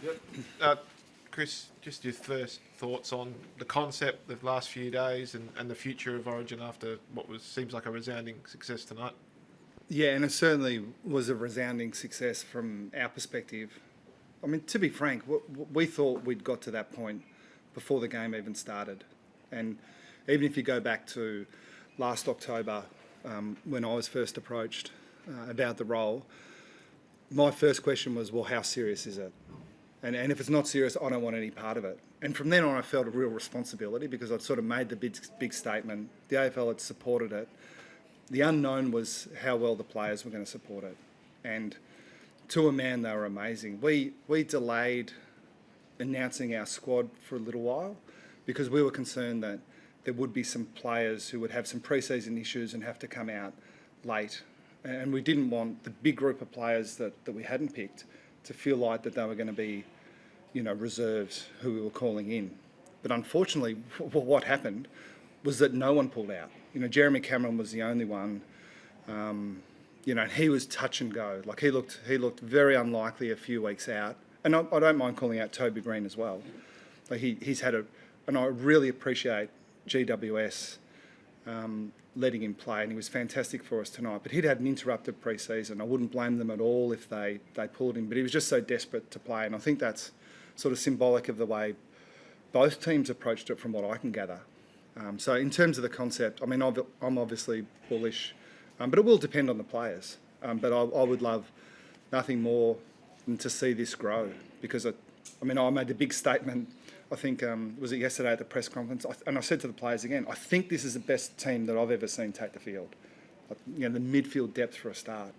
Yep. Chris, just your first thoughts on the concept of the last few days and the future of Origin after what seems like a resounding success tonight. Yeah, and it certainly was a resounding success from our perspective. I mean, to be frank, we thought we'd got to that point before the game even started. And even if you go back to last October, when I was first approached about the role, my first question was, well, how serious is it? And if it's not serious, I don't want any part of it. And from then on, I felt a real responsibility because I'd sort of made the big statement. The AFL had supported it. The unknown was how well the players were going to support it. And to a man, they were amazing. We delayed announcing our squad for a little while because we were concerned that there would be some players who would have some pre-season issues and have to come out late. And we didn't want the big group of players that we hadn't picked to feel like that they were going to be, reserves who we were calling in. But unfortunately, what happened was that no one pulled out. Jeremy Cameron was the only one. And he was touch and go. Like he looked very unlikely a few weeks out. And I don't mind calling out Toby Green as well. Like he's had and I really appreciate GWS letting him play, and he was fantastic for us tonight. But he'd had an interrupted pre-season. I wouldn't blame them at all if they pulled him, but he was just so desperate to play, and I think that's sort of symbolic of the way both teams approached it from what I can gather. So in terms of the concept, I mean, I'm obviously bullish, but it will depend on the players. But I would love nothing more than to see this grow because, I made the big statement, I think, was it yesterday at the press conference? And I said to the players again, I think this is the best team that I've ever seen take the field. The midfield depth for a start.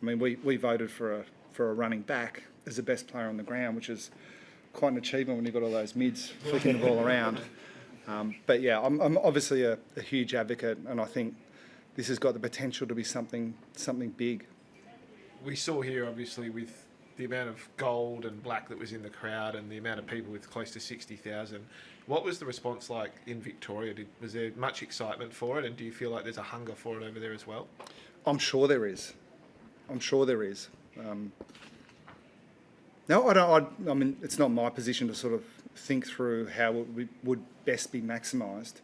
I mean, we voted for a running back as the best player on the ground, which is quite an achievement when you've got all those mids flicking the ball around. But yeah, I'm obviously a huge advocate, and I think this has got the potential to be something big. We saw here, obviously, with the amount of gold and black that was in the crowd and the amount of people with close to 60,000. What was the response like in Victoria? Was there much excitement for it, and do you feel like there's a hunger for it over there as well? I'm sure there is. No, I don't. I mean, it's not my position to sort of think through how it would best be maximised,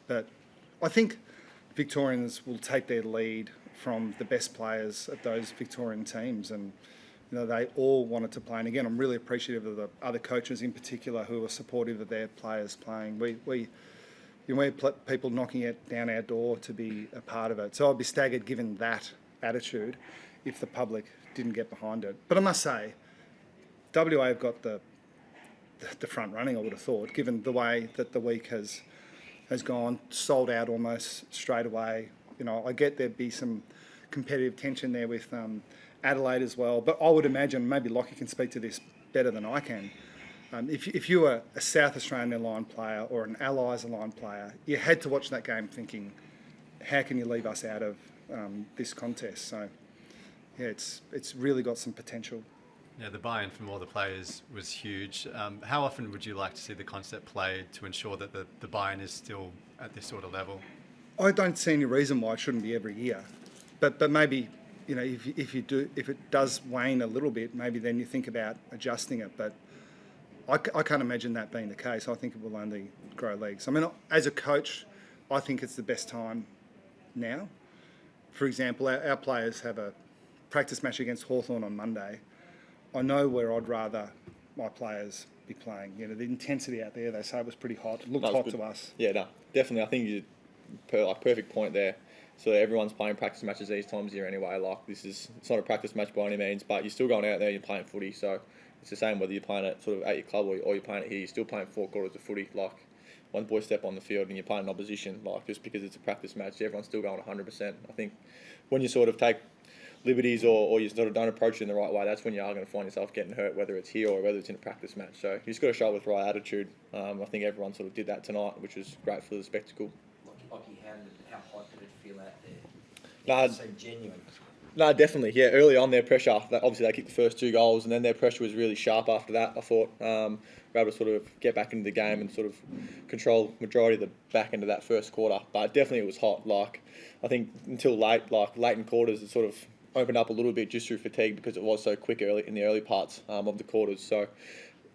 but I think Victorians will take their lead from the best players at those Victorian teams, and they all wanted to play. And again, I'm really appreciative of the other coaches in particular who are supportive of their players playing. We had people knocking it down our door to be a part of it. So I'd be staggered given that attitude if the public didn't get behind it. But I must say, WA have got the front running, I would have thought, given the way that the week has gone, sold out almost straight away. I get there'd be some competitive tension there with Adelaide as well, but I would imagine, maybe Lachie can speak to this better than I can, if you were a South Australian aligned player or an Allies aligned player, you had to watch that game thinking, how can you leave us out of this contest? So yeah, it's really got some potential. Yeah, the buy-in from all the players was huge. How often would you like to see the concept played to ensure that the buy-in is still at this sort of level? I don't see any reason why it shouldn't be every year, but maybe if it does wane a little bit, maybe then you think about adjusting it. But I can't imagine that being the case. I think it will only grow legs. I mean, as a coach, I think it's the best time now. For example, our players have a practice match against Hawthorn on Monday. I know where I'd rather my players be playing. The intensity out there, they say, was pretty hot. It looked hot to us. Yeah, no, definitely. I think you perfect point there. So everyone's playing practice matches these times of year anyway. It's not a practice match by any means, but you're still going out there, you're playing footy. So it's the same whether you're playing it sort of at your club or you're playing it here. You're still playing 4 quarters of footy. One boy step on the field and you're playing opposition. Just because it's a practice match, everyone's still going 100%. I think when you sort of take liberties or you sort of don't approach it in the right way, that's when you are going to find yourself getting hurt, whether it's here or whether it's in a practice match. So you just got to show it with the right attitude. I think everyone sort of did that tonight, which was great for the spectacle. Lachie, how hot did it feel out there? No, It seemed genuine. No, definitely. Yeah, early on their pressure, obviously they kicked the first 2 goals and then their pressure was really sharp after that, I thought. We were able to sort of get back into the game and sort of control majority of the back end of that first quarter. But definitely it was hot. I think until late in quarters, it sort of opened up a little bit just through fatigue because it was so quick in the early parts of the quarters. So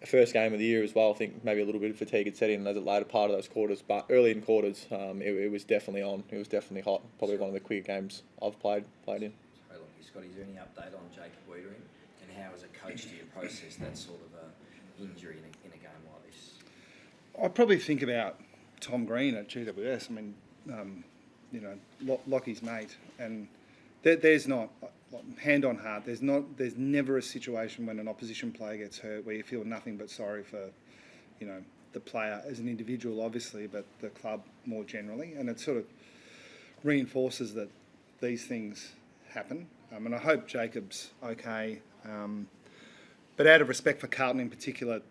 first game of the year as well, I think maybe a little bit of fatigue had set in as a later part of those quarters, but early in quarters, it was definitely on. It was definitely hot. Probably one of the quicker games I've played in. Hey, look, Scott, is there any update on Jacob Wiedering, and how as a coach do you process that sort of injury in a game like this? I probably think about Tom Green at GWS. I mean, Lachie's mate, and there's not, hand on heart, there's never a situation when an opposition player gets hurt where you feel nothing but sorry for, the player as an individual, obviously, but the club more generally, and it sort of reinforces that these things happen. And I hope Jacob's okay. But out of respect for Carlton in particular,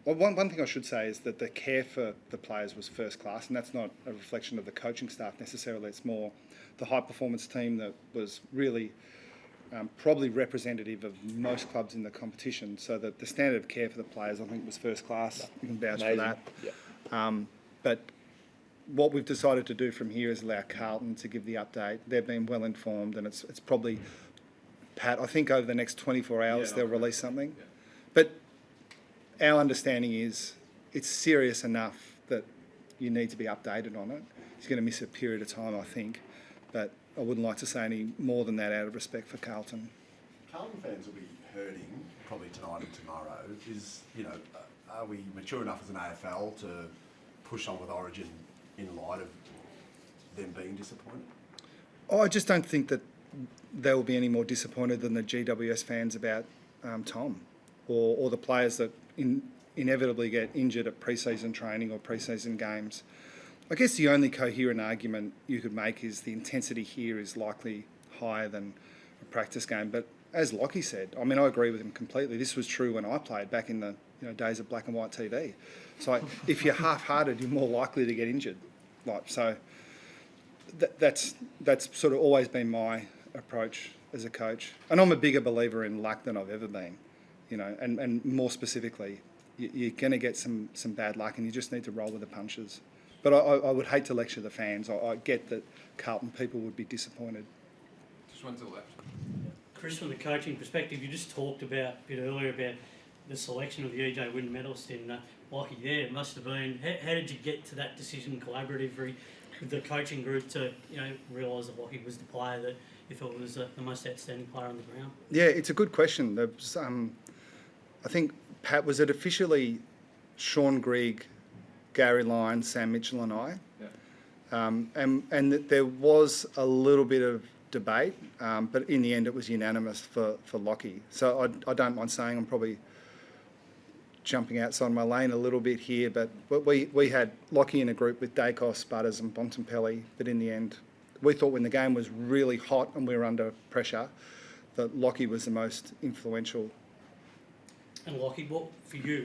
well, one thing I should say is that the care for the players was first class, and that's not a reflection of the coaching staff necessarily. It's more the high performance team that was really probably representative of most clubs in the competition. So that the standard of care for the players, I think, was first class. You can vouch for that. Yeah. But what we've decided to do from here is allow Carlton to give the update. They've been well informed, and it's probably, Pat, I think over the next 24 hours they'll release something. Yeah. But our understanding is it's serious enough that you need to be updated on it. He's going to miss a period of time, I think, but I wouldn't like to say any more than that out of respect for Carlton. Carlton fans will be hurting probably tonight and tomorrow. Are we mature enough as an AFL to push on with Origin in light of them being disappointed? I just don't think that they will be any more disappointed than the GWS fans about Tom or the players that inevitably get injured at pre-season training or pre-season games. I guess the only coherent argument you could make is the intensity here is likely higher than a practice game. But as Lachie said, I mean, I agree with him completely. This was true when I played back in the days of black and white TV. So if you're half-hearted, you're more likely to get injured. That's sort of always been my approach as a coach. And I'm a bigger believer in luck than I've ever been. And more specifically, you're going to get some bad luck, and you just need to roll with the punches. But I would hate to lecture the fans. I get that Carlton people would be disappointed. Just one to the left. Chris, from the coaching perspective, you just talked about a bit earlier about the selection of the EJ Wynn medalist in Lachie there. It must have been, how did you get to that decision collaboratively with the coaching group to realise that Lachie was the player that you thought was the most outstanding player on the ground? Yeah, it's a good question. There was, I think, Pat, was it officially Sean Grigg, Gary Lyon, Sam Mitchell and I? Yeah. And there was a little bit of debate, but in the end it was unanimous for Lachie. So I don't mind saying I'm probably jumping outside my lane a little bit here, but we had Lachie in a group with Dacos, Butters and Bontempelli, but in the end we thought when the game was really hot and we were under pressure that Lachie was the most influential. And Lachie, what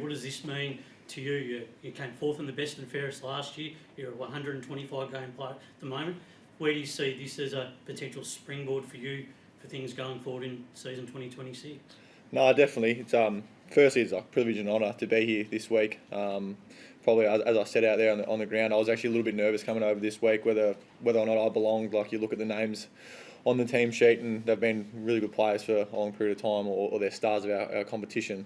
does this mean to you? You came fourth in the best and fairest last year. You're a 125 game player at the moment. Where do you see this as a potential springboard for you for things going forward in season 2026? No, definitely. It's firstly, it's a privilege and honour to be here this week. Probably, as I said out there on the ground, I was actually a little bit nervous coming over this week whether or not I belonged. Like, you look at the names on the team sheet, and they've been really good players for a long period of time, or they're stars of our competition.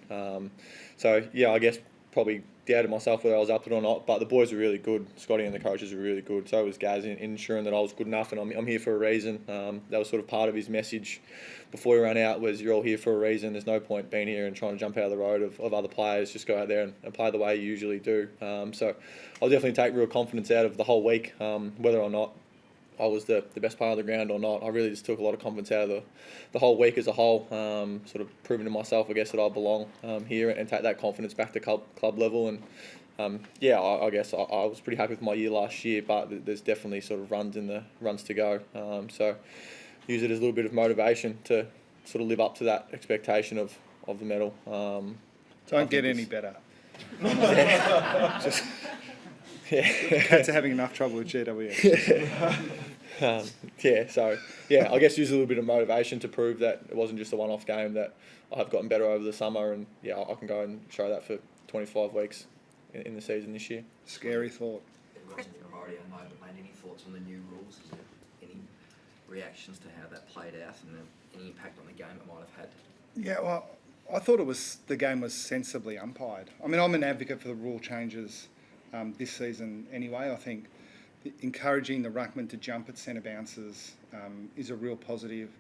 So yeah, I guess probably doubted myself whether I was up to it or not. But the boys were really good. Scotty and the coaches were really good. So was Gaz in ensuring that I was good enough, and I'm here for a reason. That was sort of part of his message before he ran out, was you're all here for a reason. There's no point being here and trying to jump out of the road of other players. Just go out there and play the way you usually do. So I'll definitely take real confidence out of the whole week, whether or not I was the best player on the ground or not. I really just took a lot of confidence out of the whole week as a whole, sort of proving to myself, I guess, that I belong here, and take that confidence back to club level. And I guess I was pretty happy with my year last year, but there's definitely sort of runs to go. So use it as a little bit of motivation to sort of live up to that expectation of the medal. Don't get any better. Cats are having enough trouble with GWS. I guess use a little bit of motivation to prove that it wasn't just a one-off game, that I have gotten better over the summer, and I can go and show that for 25 weeks in the season this year. Scary thought. It wasn't a priority on mate. Any thoughts on the new rules? Is there any reactions to how that played out and any impact on the game it might have had? Yeah, well, I thought the game was sensibly umpired. I mean, I'm an advocate for the rule changes this season anyway. I think encouraging the ruckman to jump at centre bounces is a real positive.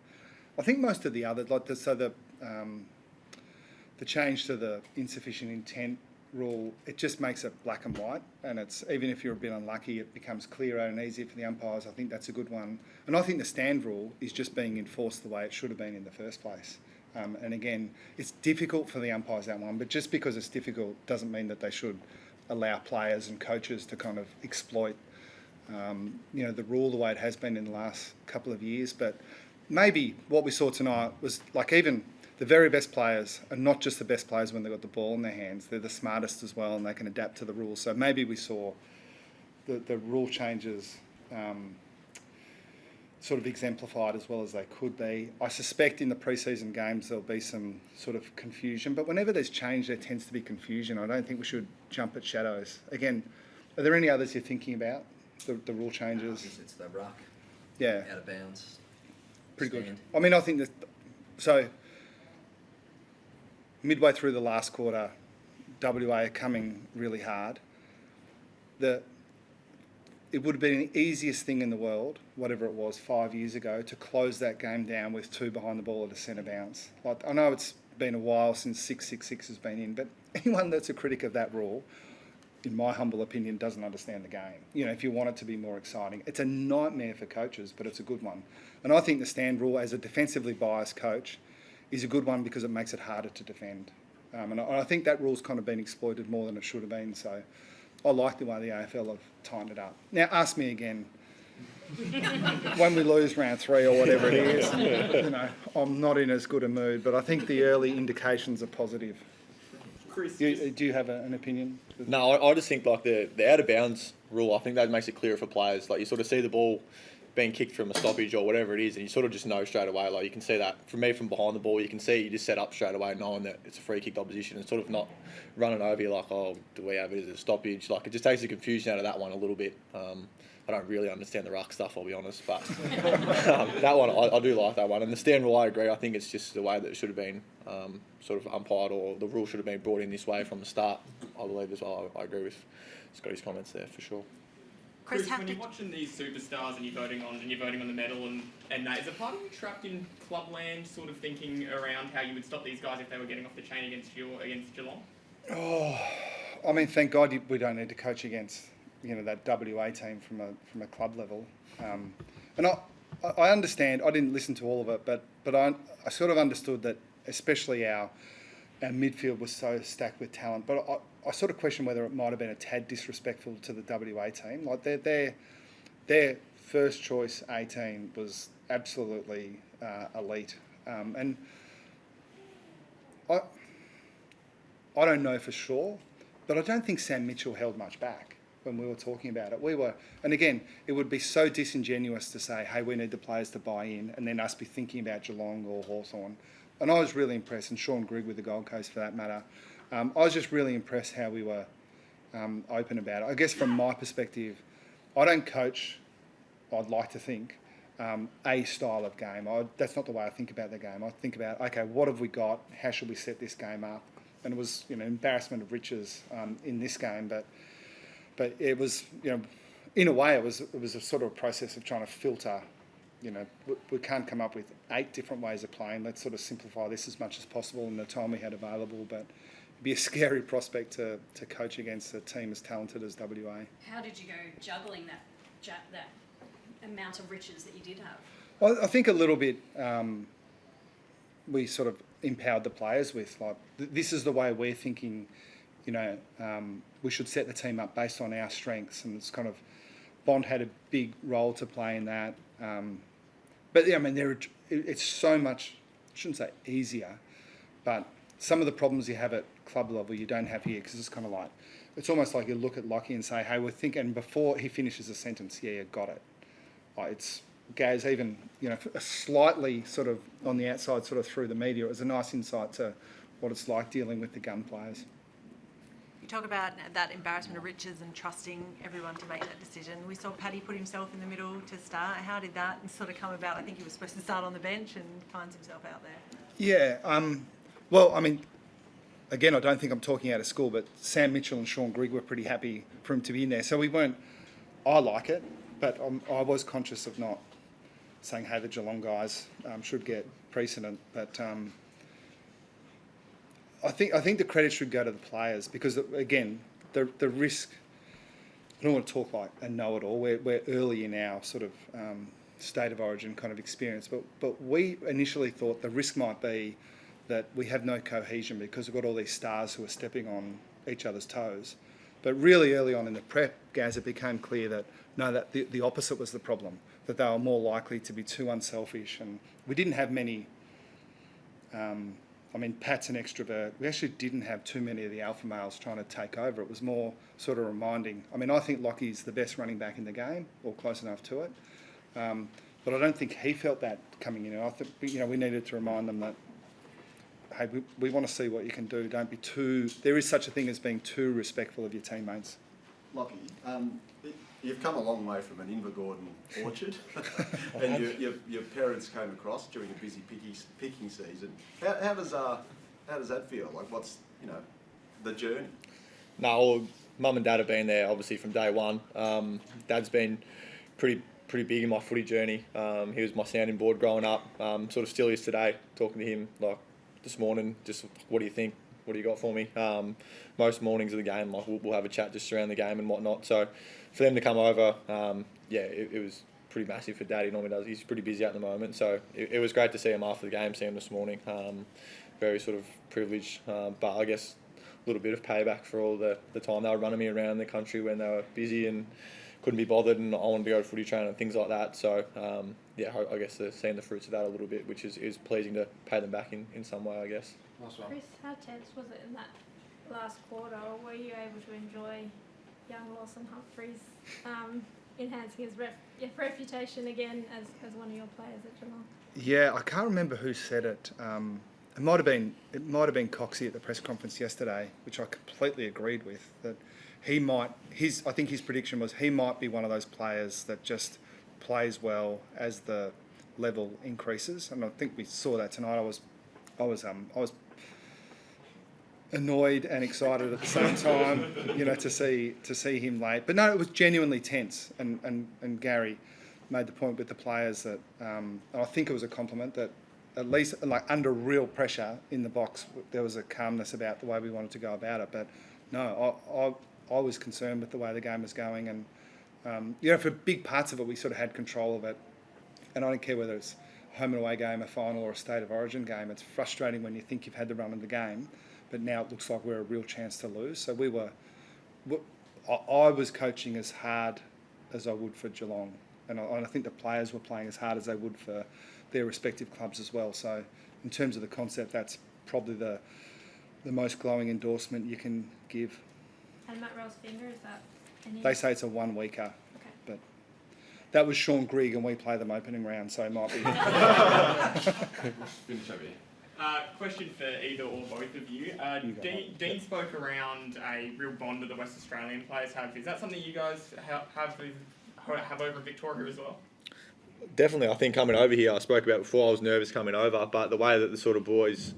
I think most of the others, the change to the insufficient intent rule, it just makes it black and white, and it's, even if you're a bit unlucky, it becomes clearer and easier for the umpires. I think that's a good one. And I think the stand rule is just being enforced the way it should have been in the first place. And again, it's difficult for the umpires, that one, but just because it's difficult doesn't mean that they should allow players and coaches to kind of exploit the rule the way it has been in the last couple of years. But maybe what we saw tonight was, like, even the very best players are not just the best players when they've got the ball in their hands, they're the smartest as well, and they can adapt to the rules. So maybe we saw the rule changes sort of exemplified as well as they could be. I suspect in the pre-season games there'll be some sort of confusion, but whenever there's change there tends to be confusion. I don't think we should jump at shadows. Again, are there any others you're thinking about, the rule changes? I guess it's the ruck, Yeah. out of bounds. Pretty stand. good. I mean, I think that, so midway through the last quarter, WA are coming really hard. It would have been the easiest thing in the world, whatever it was 5 years ago, to close that game down with two behind the ball at a centre bounce. Like, I know it's been a while since 666 has been in, but anyone that's a critic of that rule, in my humble opinion, doesn't understand the game. You know, if you want it to be more exciting. It's a nightmare for coaches, but it's a good one. And I think the stand rule, as a defensively biased coach, is a good one because it makes it harder to defend. And I think that rule's kind of been exploited more than it should have been. So I like the way the AFL have tightened it up. Now, ask me again when we lose round 3 or whatever it is. You know, I'm not in as good a mood, but I think the early indications are positive. Chris, Do you have an opinion? No, I just think like the out of bounds rule, I think that makes it clearer for players. Like, you sort of see the ball being kicked from a stoppage or whatever it is, and you sort of just know straight away. Like, you can see that from behind the ball, you can see you just set up straight away knowing that it's a free kick opposition, and sort of not running over you like, oh, do we have it as a stoppage? Like, it just takes the confusion out of that one a little bit. I don't really understand the ruck stuff, I'll be honest, but that one, I do like that one. And the stand rule, I agree. I think it's just the way that it should have been sort of umpired, or the rule should have been brought in this way from the start, I believe as well. I agree with Scotty's comments there, for sure. Chris, when you're watching these superstars and you're voting on the medal and that, is a part of you trapped in clubland, sort of thinking around how you would stop these guys if they were getting off the chain against Geelong? Oh, I mean, thank God we don't need to coach against, you know, that WA team from a club level. And I understand. I didn't listen to all of it, but I sort of understood that, especially our midfield was so stacked with talent. But I sort of question whether it might have been a tad disrespectful to the WA team. Like, their first choice 18 was absolutely elite, and I don't know for sure, but I don't think Sam Mitchell held much back when we were talking about it. And again, it would be so disingenuous to say, hey, we need the players to buy in, and then us be thinking about Geelong or Hawthorn. And I was really impressed, and Sean Grigg with the Gold Coast for that matter. I was just really impressed how we were open about it. I guess from my perspective, I don't coach, I'd like to think, a style of game. That's not the way I think about the game. I think about, okay, what have we got? How should we set this game up? And it was, you know, embarrassment of riches in this game, but it was, you know, in a way, it was a sort of a process of trying to filter. You know, we can't come up with 8 different ways of playing. Let's sort of simplify this as much as possible in the time we had available. But it'd be a scary prospect to coach against a team as talented as WA. How did you go juggling that amount of riches that you did have? Well, I think a little bit we sort of empowered the players with, like, this is the way we're thinking, you know, we should set the team up based on our strengths. And it's kind of, Bond had a big role to play in that. But yeah, I mean, it's so much, I shouldn't say easier, but some of the problems you have at club level you don't have here, because it's kind of like, it's almost like you look at Lachie and say, hey, we're thinking, before he finishes a sentence, yeah, got it. Like, it's, Gaz, even, you know, slightly sort of on the outside, sort of through the media, it was a nice insight to what it's like dealing with the gun players. You talk about that embarrassment of riches and trusting everyone to make that decision. We saw Paddy put himself in the middle to start. How did that sort of come about? I think he was supposed to start on the bench and finds himself out there. Yeah. Well, I mean, again, I don't think I'm talking out of school, but Sam Mitchell and Sean Grigg were pretty happy for him to be in there. So we weren't. I like it, but I was conscious of not saying, hey, the Geelong guys should get precedent. But I think the credit should go to the players because, again, the risk. I don't want to talk like a know-it-all. We're early in our sort of state of origin kind of experience, but we initially thought the risk might be that we have no cohesion because we've got all these stars who are stepping on each other's toes. But really early on in the prep, Gaz, it became clear that no, that the opposite was the problem, that they were more likely to be too unselfish. And we didn't have many, Pat's an extrovert. We actually didn't have too many of the alpha males trying to take over. It was more sort of reminding. I think Lachie's the best running back in the game, or close enough to it. But I don't think he felt that coming in. I think we needed to remind them that, hey, we want to see what you can do. Don't be too. There is such a thing as being too respectful of your teammates. Lachie, you've come a long way from an Invergordon orchard, and your parents came across during a busy picking season. How does that feel? Like, what's the journey? No, well, Mum and Dad have been there obviously from day one. Dad's been pretty big in my footy journey. He was my sounding board growing up. Sort of still is today. Talking to him like this morning, just what do you think? What do you got for me? Most mornings of the game, like we'll have a chat just around the game and whatnot. So for them to come over, it was pretty massive for Dad. He normally does. He's pretty busy at the moment, so it was great to see him after the game. See him this morning. Very sort of privileged, but I guess a little bit of payback for all the time they were running me around the country when they were busy and couldn't be bothered, and I wanted to go to footy training and things like that. So I guess they're seeing the fruits of that a little bit, which is pleasing to pay them back in some way, I guess. Nice one. Chris, how tense was it in that last quarter, or were you able to enjoy young Lawson Humphries enhancing his reputation again as one of your players at Geelong? Yeah, I can't remember who said it. It might have been Coxie at the press conference yesterday, which I completely agreed with. That he might. I think his prediction was he might be one of those players that just plays well as the level increases, and I think we saw that tonight. I was annoyed and excited at the same time, to see him late. But no, it was genuinely tense, and Gary made the point with the players that I think it was a compliment that at least like under real pressure in the box there was a calmness about the way we wanted to go about it. But no, I was concerned with the way the game was going, and for big parts of it we sort of had control of it, and I don't care whether it's a home and away game, a final, or a state of origin game. It's frustrating when you think you've had the run of the game, but now it looks like we're a real chance to lose. So I was coaching as hard as I would for Geelong, and I think the players were playing as hard as they would for their respective clubs as well. So in terms of the concept, that's probably the most glowing endorsement you can give. And Matt Rowell's finger, is that any? They say it's a 1 weeker. Okay. But that was Sean Grigg, and we play them opening round, so it might be. Finish over here. Question for either or both of you. Dean spoke around a real bond that the West Australian players have. Is that something you guys have over in Victoria as well? Definitely, I think coming over here, I spoke about before, I was nervous coming over, but the way that the sort of boys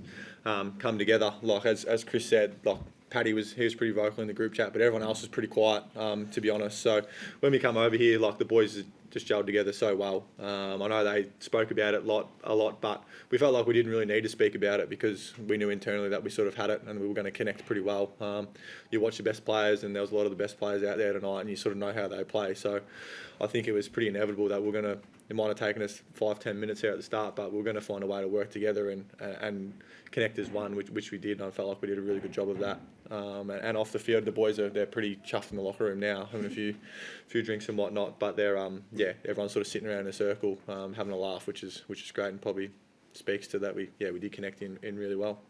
come together, like as Chris said, like Paddy he was pretty vocal in the group chat, but everyone else was pretty quiet, to be honest. So when we come over here, like the boys just gelled together so well. I know they spoke about it a lot, but we felt like we didn't really need to speak about it because we knew internally that we sort of had it and we were going to connect pretty well. You watch the best players, and there was a lot of the best players out there tonight, and you sort of know how they play. So I think it was pretty inevitable that it might have taken us 5-10 minutes here at the start, but we're going to find a way to work together and connect as one, which we did, and I felt like we did a really good job of that. And off the field, the boys they're pretty chuffed in the locker room now, having a few drinks and whatnot. But they're everyone's sort of sitting around in a circle, having a laugh, which is great, and probably speaks to that we did connect in really well.